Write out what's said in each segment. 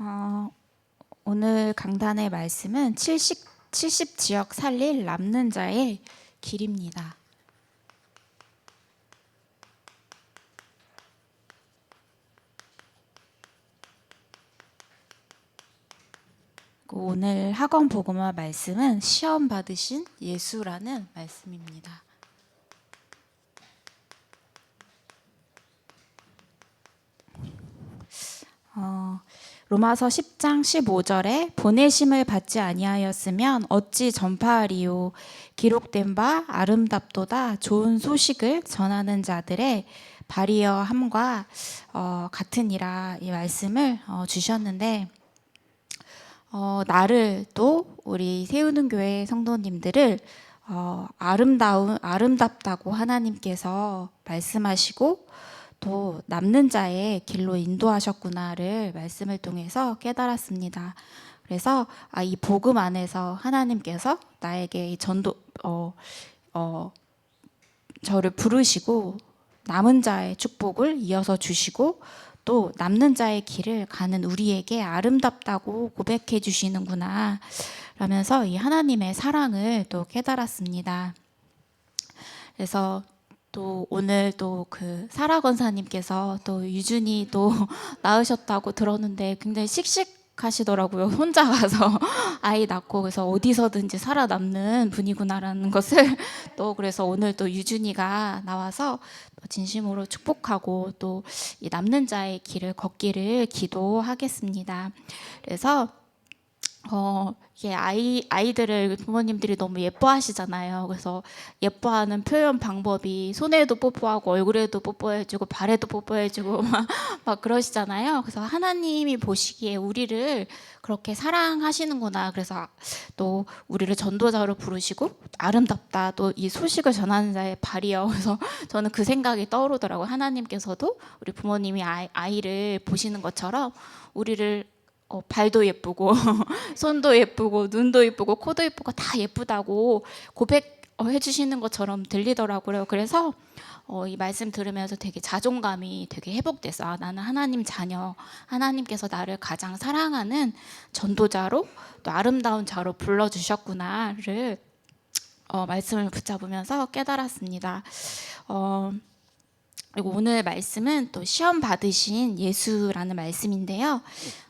어, 오늘 강단의 말씀은 70 지역 살릴 남는 자의 길입니다. 오늘 학원 복음화 말씀은 시험 받으신 예수라는 말씀입니다. 로마서 10장 15절에 보내심을 받지 아니하였으면 어찌 전파하리요. 기록된 바 아름답도다 좋은 소식을 전하는 자들의 발이여 함과 같으니라, 이 말씀을 주셨는데, 나를 또 우리 세우는 교회 성도님들을 아름답다고 하나님께서 말씀하시고 또 남는 자의 길로 인도하셨구나를 말씀을 통해서 깨달았습니다. 그래서 이 복음 안에서 하나님께서 나에게 이 저를 부르시고 남은 자의 축복을 이어서 주시고 또 남는 자의 길을 가는 우리에게 아름답다고 고백해 주시는구나 라면서 이 하나님의 사랑을 또 깨달았습니다. 그래서 또 오늘 또 그 사라 권사님께서 또 유준이 또 낳으셨다고 들었는데 굉장히 씩씩하시더라고요. 혼자 가서 아이 낳고, 그래서 어디서든지 살아남는 분이구나라는 것을 또 그래서 오늘 또 유준이가 나와서 진심으로 축복하고 또 이 남는 자의 길을 걷기를 기도하겠습니다. 그래서 이게 아이들을 부모님들이 너무 예뻐하시잖아요. 그래서 예뻐하는 표현 방법이 손에도 뽀뽀하고 얼굴에도 뽀뽀해주고 발에도 뽀뽀해주고 막 그러시잖아요. 그래서 하나님이 보시기에 우리를 그렇게 사랑하시는구나. 그래서 또 우리를 전도자로 부르시고 아름답다, 또 이 소식을 전하는 자의 발이요. 그래서 저는 그 생각이 떠오르더라고요. 하나님께서도 우리 부모님이 아이를 보시는 것처럼 우리를 발도 예쁘고 손도 예쁘고 눈도 예쁘고 코도 예쁘고 다 예쁘다고 고백해 주시는 것처럼 들리더라고요. 그래서 이 말씀 들으면서 되게 자존감이 되게 회복돼서 나는 하나님 자녀, 하나님께서 나를 가장 사랑하는 전도자로 또 아름다운 자로 불러주셨구나를 말씀을 붙잡으면서 깨달았습니다. 그리고 오늘 말씀은 또 시험 받으신 예수라는 말씀인데요.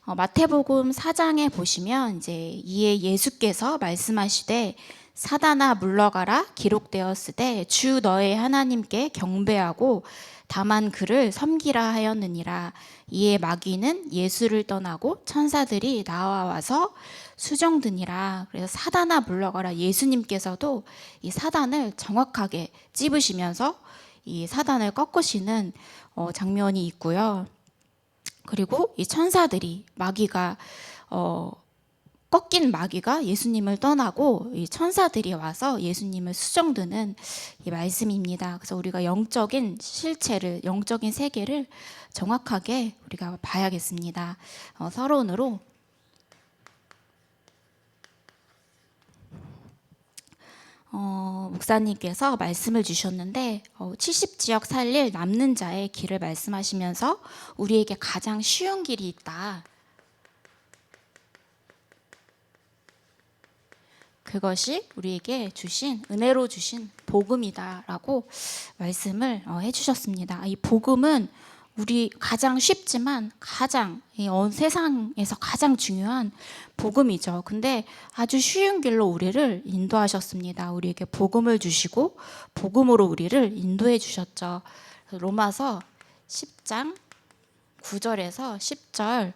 마태복음 4장에 보시면 이제 이에 예수께서 말씀하시되 사단아 물러가라 기록되었으되 주 너의 하나님께 경배하고 다만 그를 섬기라 하였느니라. 이에 마귀는 예수를 떠나고 천사들이 나와서 수정드니라. 그래서 사단아 물러가라, 예수님께서도 이 사단을 정확하게 찝으시면서 이 사단을 꺾으시는 장면이 있고요. 그리고 이 천사들이 마귀가 꺾인 마귀가 예수님을 떠나고 이 천사들이 와서 예수님을 수정드는 이 말씀입니다. 그래서 우리가 영적인 실체를, 영적인 세계를 정확하게 우리가 봐야겠습니다. 서론으로 목사님께서 말씀을 주셨는데 70지역 살릴 남는 자의 길을 말씀하시면서 우리에게 가장 쉬운 길이 있다. 그것이 우리에게 주신 은혜로 주신 복음이다라고 말씀을 해주셨습니다. 이 복음은 우리 가장 쉽지만 가장 세상에서 가장 중요한 복음이죠. 근데 아주 쉬운 길로 우리를 인도하셨습니다. 우리에게 복음을 주시고 복음으로 우리를 인도해 주셨죠. 로마서 10장 9절에서 10절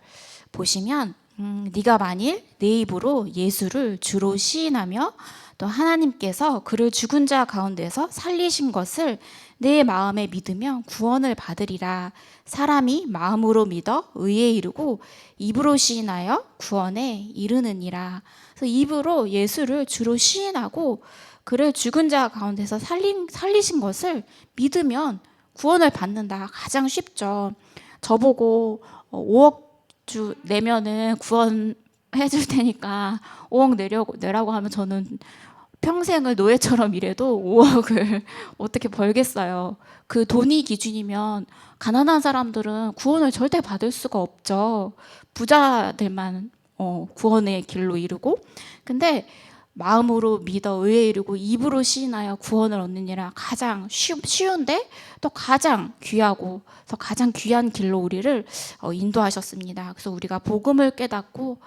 보시면 네가 만일 내 입으로 예수를 주로 시인하며 또 하나님께서 그를 죽은 자 가운데서 살리신 것을 내 마음에 믿으면 구원을 받으리라. 사람이 마음으로 믿어 의에 이르고 입으로 시인하여 구원에 이르느니라. 그래서 입으로 예수를 주로 시인하고 그를 죽은 자 가운데서 살리신 것을 믿으면 구원을 받는다. 가장 쉽죠. 저보고 5억 주 내면은 구원해 줄 테니까 5억 내라고 하면 저는 평생을 노예처럼 일해도 5억을 어떻게 벌겠어요. 그 돈이 기준이면 가난한 사람들은 구원을 절대 받을 수가 없죠. 부자들만 구원의 길로 이르고, 근데 마음으로 믿어 의에 이르고 입으로 시인하여 구원을 얻느니라. 가장 쉬운데 또 가장 귀하고 또 가장 귀한 길로 우리를 인도하셨습니다. 그래서 우리가 복음을 깨닫고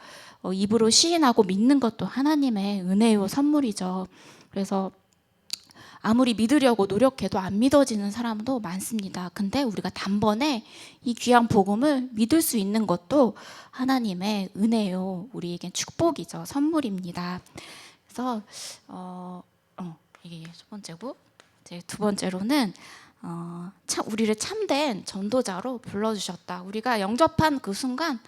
입으로 시인하고 믿는 것도 하나님의 은혜요 선물이죠. 그래서 아무리 믿으려고 노력해도 안 믿어지는 사람도 많습니다. 근데 우리가 단번에 이 귀한 복음을 믿을 수 있는 것도 하나님의 은혜요, 우리에겐 축복이죠. 선물입니다. 그래서 이게 첫 번째고, 이제 두 번째로는 우리를 참된 전도자로 불러주셨다. 우리가 영접한 그 순간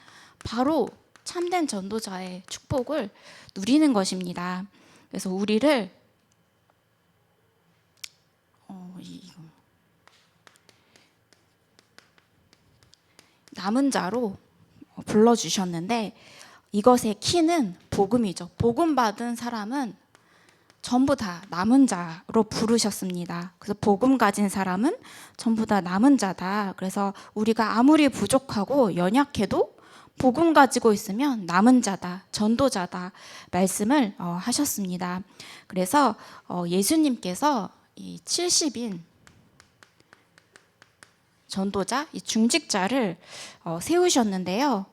바로 참된 전도자의 축복을 누리는 것입니다. 그래서 우리를 남은 자로 불러주셨는데, 이것의 키는 복음이죠. 복음 받은 사람은 전부 다 남은 자로 부르셨습니다. 그래서 복음 가진 사람은 전부 다 남은 자다. 그래서 우리가 아무리 부족하고 연약해도 복음 가지고 있으면 남은 자다, 전도자다 말씀을 하셨습니다. 그래서 예수님께서 이 70인 전도자, 이 중직자를 세우셨는데요.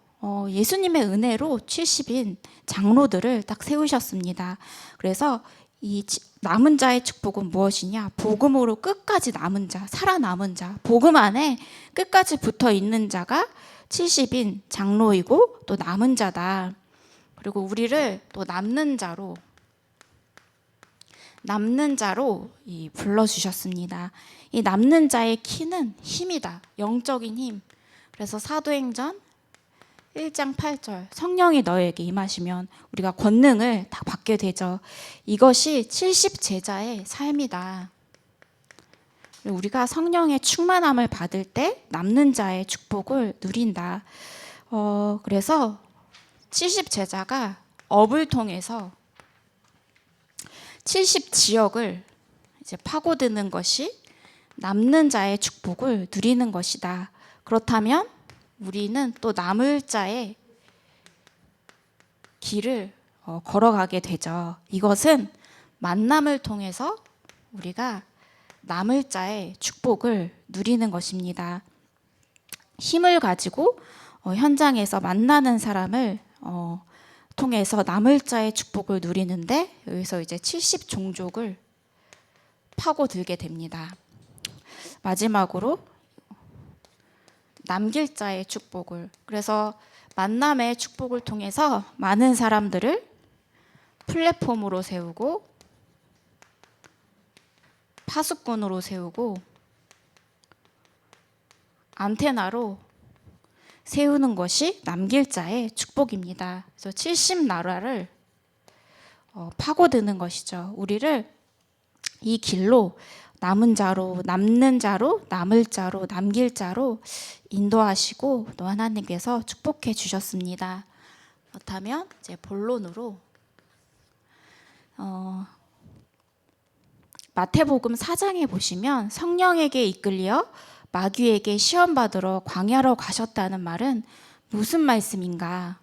예수님의 은혜로 70인 장로들을 딱 세우셨습니다. 그래서 이 남은 자의 축복은 무엇이냐? 복음으로 끝까지 남은 자, 살아남은 자, 복음 안에 끝까지 붙어 있는 자가 70인 장로이고 또 남은 자다. 그리고 우리를 또 남는 자로 불러주셨습니다. 이 남는 자의 키는 힘이다. 영적인 힘. 그래서 사도행전 1장 8절, 성령이 너에게 임하시면 우리가 권능을 다 받게 되죠. 이것이 70제자의 삶이다. 우리가 성령의 충만함을 받을 때 남는 자의 축복을 누린다. 그래서 70제자가 업을 통해서 70지역을 이제 파고드는 것이 남는 자의 축복을 누리는 것이다. 그렇다면 우리는 또 남을 자의 길을 걸어가게 되죠. 이것은 만남을 통해서 우리가 남을 자의 축복을 누리는 것입니다. 힘을 가지고 현장에서 만나는 사람을 통해서 남을 자의 축복을 누리는데, 여기서 이제 70종족을 파고들게 됩니다. 마지막으로 남길 자의 축복을, 그래서 만남의 축복을 통해서 많은 사람들을 플랫폼으로 세우고 파수꾼으로 세우고 안테나로 세우는 것이 남길 자의 축복입니다. 그래서 70나라를 파고드는 것이죠. 우리를 이 길로 남은 자로, 남는 자로, 남을 자로, 남길 자로 인도하시고 또 하나님께서 축복해 주셨습니다. 그렇다면 이제 본론으로 마태복음 4장에 보시면 성령에게 이끌려 마귀에게 시험 받으러 광야로 가셨다는 말은 무슨 말씀인가?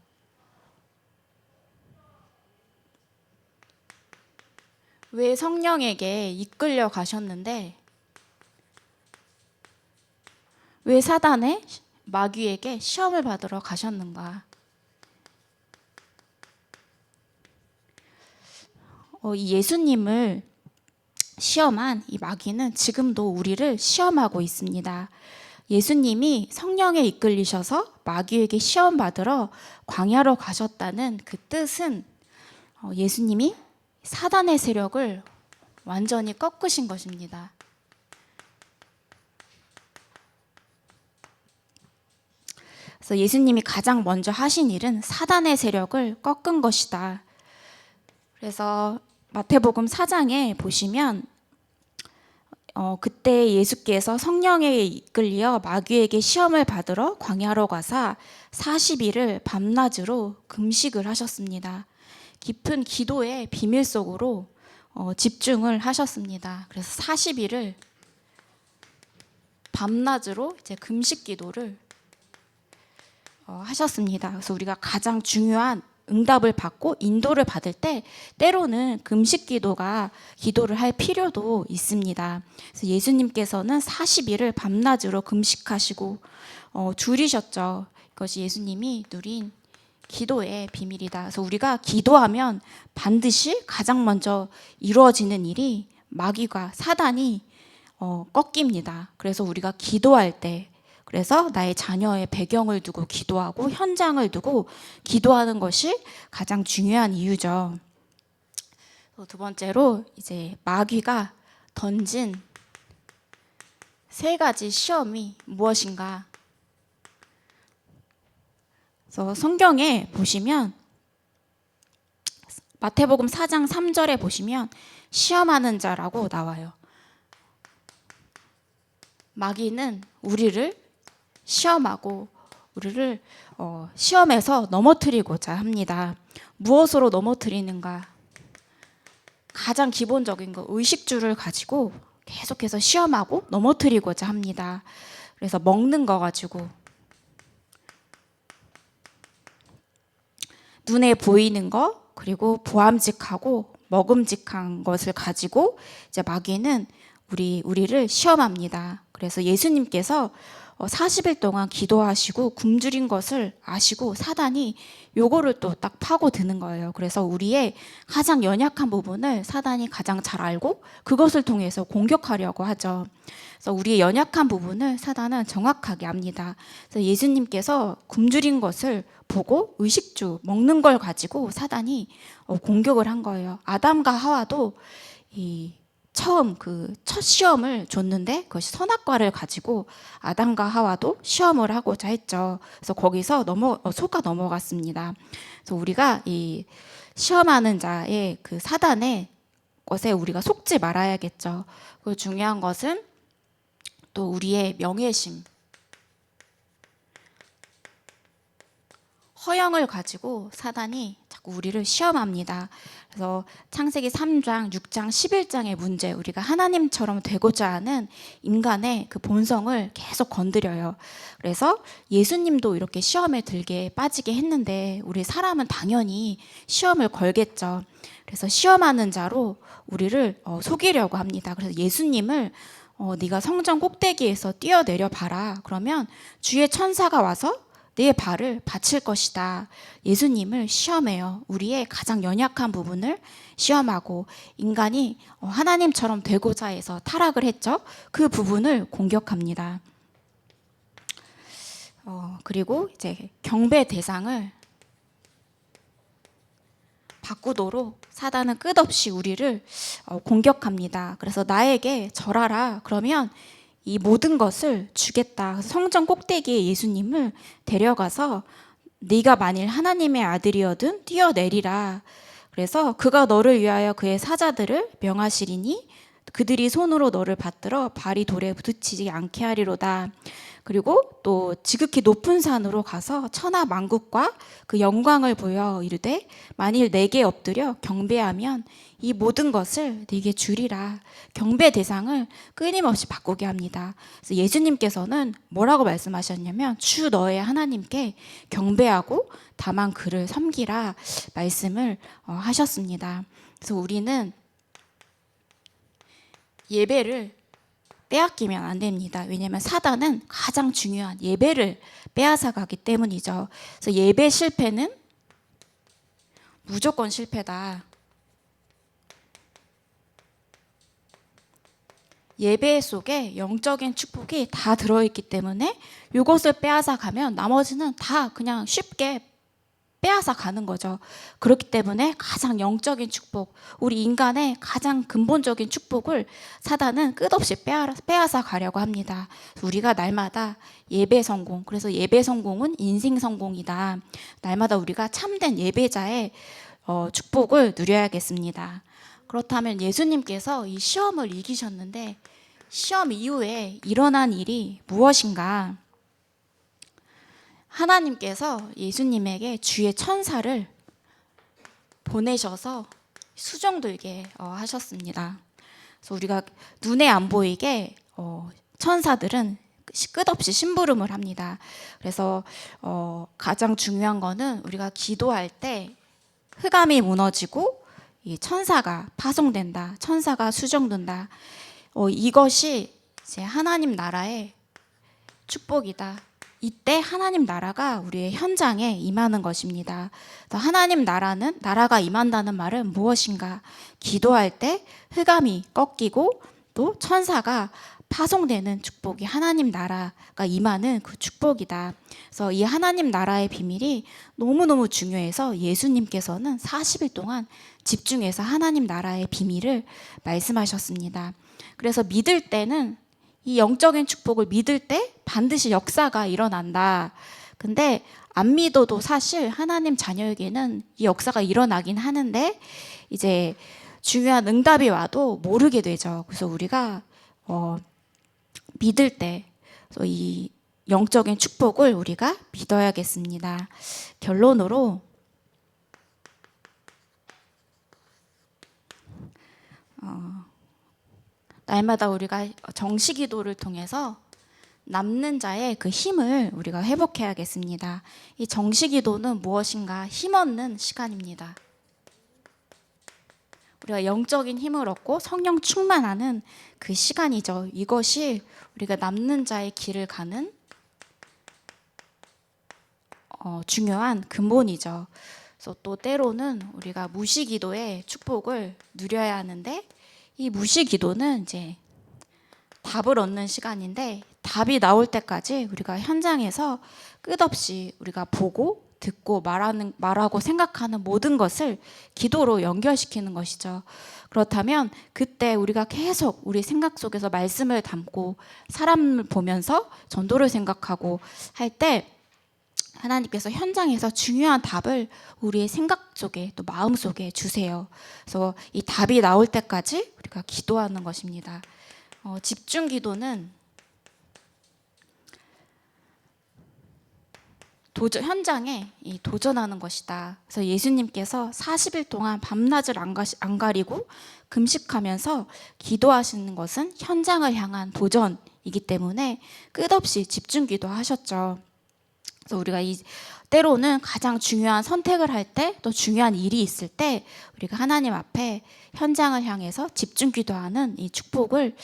왜 성령에게 이끌려 가셨는데 왜 사단의 마귀에게 시험을 받으러 가셨는가? 이 예수님을 시험한 이 마귀는 지금도 우리를 시험하고 있습니다. 예수님이 성령에 이끌리셔서 마귀에게 시험 받으러 광야로 가셨다는 그 뜻은 예수님이 사단의 세력을 완전히 꺾으신 것입니다. 그래서 예수님이 가장 먼저 하신 일은 사단의 세력을 꺾은 것이다. 그래서 마태복음 4장에 보시면 그때 예수께서 성령에 이끌려 마귀에게 시험을 받으러 광야로 가사 40일을 밤낮으로 금식을 하셨습니다. 깊은 기도의 비밀 속으로 집중을 하셨습니다. 그래서 40일을 밤낮으로 이제 금식 기도를 하셨습니다. 그래서 우리가 가장 중요한 응답을 받고 인도를 받을 때 때로는 금식 기도를 할 필요도 있습니다. 그래서 예수님께서는 40일을 밤낮으로 금식하시고 줄이셨죠. 이것이 예수님이 누린 기도의 비밀이다. 그래서 우리가 기도하면 반드시 가장 먼저 이루어지는 일이 마귀가 사단이 꺾입니다. 그래서 우리가 기도할 때 그래서 나의 자녀의 배경을 두고 기도하고 현장을 두고 기도하는 것이 가장 중요한 이유죠. 두 번째로 이제 마귀가 던진 3가지 시험이 무엇인가? 그래서 성경에 보시면 마태복음 4장 3절에 보시면 시험하는 자라고 나와요. 마귀는 우리를 시험하고 우리를 시험에서 넘어뜨리고자 합니다. 무엇으로 넘어뜨리는가? 가장 기본적인 거 의식주를 가지고 계속해서 시험하고 넘어뜨리고자 합니다. 그래서 먹는 거 가지고 눈에 보이는 거 그리고 보암직하고 먹음직한 것을 가지고 이제 마귀는 우리를 시험합니다. 그래서 예수님께서 40일 동안 기도하시고 굶주린 것을 아시고 사단이 요거를 또 딱 파고드는 거예요. 그래서 우리의 가장 연약한 부분을 사단이 가장 잘 알고 그것을 통해서 공격하려고 하죠. 그래서 우리의 연약한 부분을 사단은 정확하게 압니다. 그래서 예수님께서 굶주린 것을 보고 의식주 먹는 걸 가지고 사단이 공격을 한 거예요. 아담과 하와도 처음 그 첫 시험을 줬는데 그것이 선악과를 가지고 아담과 하와도 시험을 하고자 했죠. 그래서 거기서 속아 넘어갔습니다. 그래서 우리가 이 시험하는 자의 그 사단의 것에 우리가 속지 말아야겠죠. 그 중요한 것은 또 우리의 명예심, 허영을 가지고 사단이 자꾸 우리를 시험합니다. 그래서 창세기 3장, 6장, 11장의 문제, 우리가 하나님처럼 되고자 하는 인간의 그 본성을 계속 건드려요. 그래서 예수님도 이렇게 시험에 들게 빠지게 했는데 우리 사람은 당연히 시험을 걸겠죠. 그래서 시험하는 자로 우리를 속이려고 합니다. 그래서 예수님을 네가 성전 꼭대기에서 뛰어내려 봐라. 그러면 주의 천사가 와서 내 발을 받칠 것이다. 예수님을 시험해요. 우리의 가장 연약한 부분을 시험하고 인간이 하나님처럼 되고자 해서 타락을 했죠. 그 부분을 공격합니다. 그리고 이제 경배 대상을 바꾸도록 사단은 끝없이 우리를 공격합니다. 그래서 나에게 절하라. 그러면 이 모든 것을 주겠다. 성전 꼭대기에 예수님을 데려가서 네가 만일 하나님의 아들이어든 뛰어내리라. 그래서 그가 너를 위하여 그의 사자들을 명하시리니 그들이 손으로 너를 받들어 발이 돌에 부딪히지 않게 하리로다. 그리고 또 지극히 높은 산으로 가서 천하 만국과 그 영광을 보여 이르되 만일 내게 엎드려 경배하면 이 모든 것을 네게 주리라. 경배 대상을 끊임없이 바꾸게 합니다. 그래서 예수님께서는 뭐라고 말씀하셨냐면 주 너의 하나님께 경배하고 다만 그를 섬기라 말씀을 하셨습니다. 그래서 우리는 예배를 빼앗기면 안 됩니다. 왜냐하면 사단은 가장 중요한 예배를 빼앗아 가기 때문이죠. 그래서 예배 실패는 무조건 실패다. 예배 속에 영적인 축복이 다 들어있기 때문에 이것을 빼앗아 가면 나머지는 다 그냥 쉽게 빼앗아 가는 거죠. 그렇기 때문에 가장 영적인 축복, 우리 인간의 가장 근본적인 축복을 사단은 끝없이 빼앗아 가려고 합니다. 우리가 날마다 예배 성공, 그래서 예배 성공은 인생 성공이다. 날마다 우리가 참된 예배자의 축복을 누려야겠습니다. 그렇다면 예수님께서 이 시험을 이기셨는데 시험 이후에 일어난 일이 무엇인가? 하나님께서 예수님에게 주의 천사를 보내셔서 수정들게 하셨습니다. 그래서 우리가 눈에 안 보이게 천사들은 끝없이 심부름을 합니다. 그래서 가장 중요한 거는 우리가 기도할 때 흑암이 무너지고 이 천사가 파송된다, 천사가 수정된다. 이것이 이제 하나님 나라의 축복이다. 이때 하나님 나라가 우리의 현장에 임하는 것입니다. 하나님 나라가 임한다는 말은 무엇인가? 기도할 때 흑암이 꺾이고 또 천사가 파송되는 축복이 하나님 나라가 임하는 그 축복이다. 그래서 이 하나님 나라의 비밀이 너무너무 중요해서 예수님께서는 40일 동안 집중해서 하나님 나라의 비밀을 말씀하셨습니다. 그래서 믿을 때는 이 영적인 축복을 믿을 때 반드시 역사가 일어난다. 근데 안 믿어도 사실 하나님 자녀에게는 이 역사가 일어나긴 하는데 이제 중요한 응답이 와도 모르게 되죠. 그래서 우리가 믿을 때 이 영적인 축복을 우리가 믿어야겠습니다. 결론으로 날마다 우리가 정시기도를 통해서 남는 자의 그 힘을 우리가 회복해야겠습니다. 이 정시기도는 무엇인가? 힘 얻는 시간입니다. 우리가 영적인 힘을 얻고 성령 충만하는 그 시간이죠. 이것이 우리가 남는 자의 길을 가는 중요한 근본이죠. 그래서 또 때로는 우리가 무시기도의 축복을 누려야 하는데 이 무시기도는 이제 답을 얻는 시간인데 답이 나올 때까지 우리가 현장에서 끝없이 우리가 보고 듣고 말하고 생각하는 모든 것을 기도로 연결시키는 것이죠. 그렇다면 그때 우리가 계속 우리 생각 속에서 말씀을 담고 사람을 보면서 전도를 생각하고 할 때 하나님께서 현장에서 중요한 답을 우리의 생각 속에 또 마음 속에 주세요. 그래서 이 답이 나올 때까지 우리가 기도하는 것입니다. 집중 기도는 현장에 도전하는 것이다. 그래서 예수님께서 40일 동안 밤낮을 안 가리고 금식하면서 기도하시는 것은 현장을 향한 도전이기 때문에 끝없이 집중 기도하셨죠. 그래서 우리가 때로는 가장 중요한 선택을 할 때 또 중요한 일이 있을 때 우리가 하나님 앞에 현장을 향해서 집중 기도하는 이 축복을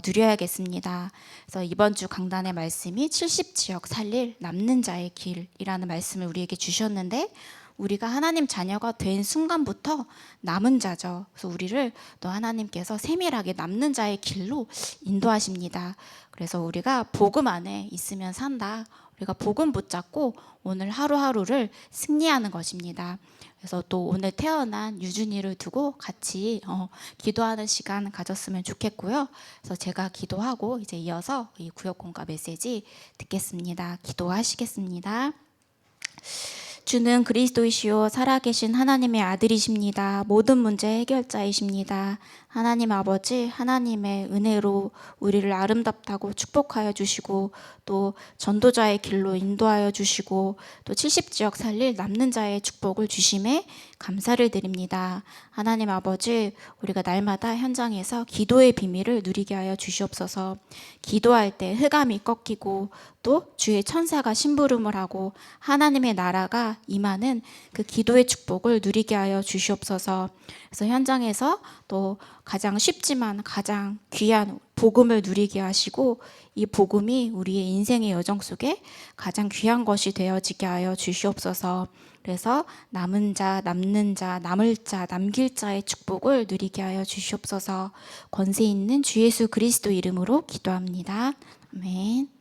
누려야겠습니다. 그래서 이번 주 강단의 말씀이 70지역 살릴 남는 자의 길이라는 말씀을 우리에게 주셨는데 우리가 하나님 자녀가 된 순간부터 남은 자죠. 그래서 우리를 또 하나님께서 세밀하게 남는 자의 길로 인도하십니다. 그래서 우리가 복음 안에 있으면 산다. 우리가 복음 붙잡고 오늘 하루하루를 승리하는 것입니다. 그래서 또 오늘 태어난 유준이를 두고 같이 기도하는 시간 가졌으면 좋겠고요. 그래서 제가 기도하고 이제 이어서 이 구역공과 메시지 듣겠습니다. 기도하시겠습니다. 주는 그리스도이시요 살아계신 하나님의 아들이십니다. 모든 문제 해결자이십니다. 하나님 아버지, 하나님의 은혜로 우리를 아름답다고 축복하여 주시고 또 전도자의 길로 인도하여 주시고 또 70지역 살릴 남는 자의 축복을 주심에 감사를 드립니다. 하나님 아버지, 우리가 날마다 현장에서 기도의 비밀을 누리게 하여 주시옵소서. 기도할 때 흑암이 꺾이고 또 주의 천사가 심부름을 하고 하나님의 나라가 임하는 그 기도의 축복을 누리게 하여 주시옵소서. 그래서 현장에서 또 가장 쉽지만 가장 귀한 복음을 누리게 하시고 이 복음이 우리의 인생의 여정 속에 가장 귀한 것이 되어지게 하여 주시옵소서. 그래서 남은 자, 남는 자, 남을 자, 남길 자의 축복을 누리게 하여 주시옵소서. 권세 있는 주 예수 그리스도 이름으로 기도합니다. 아멘.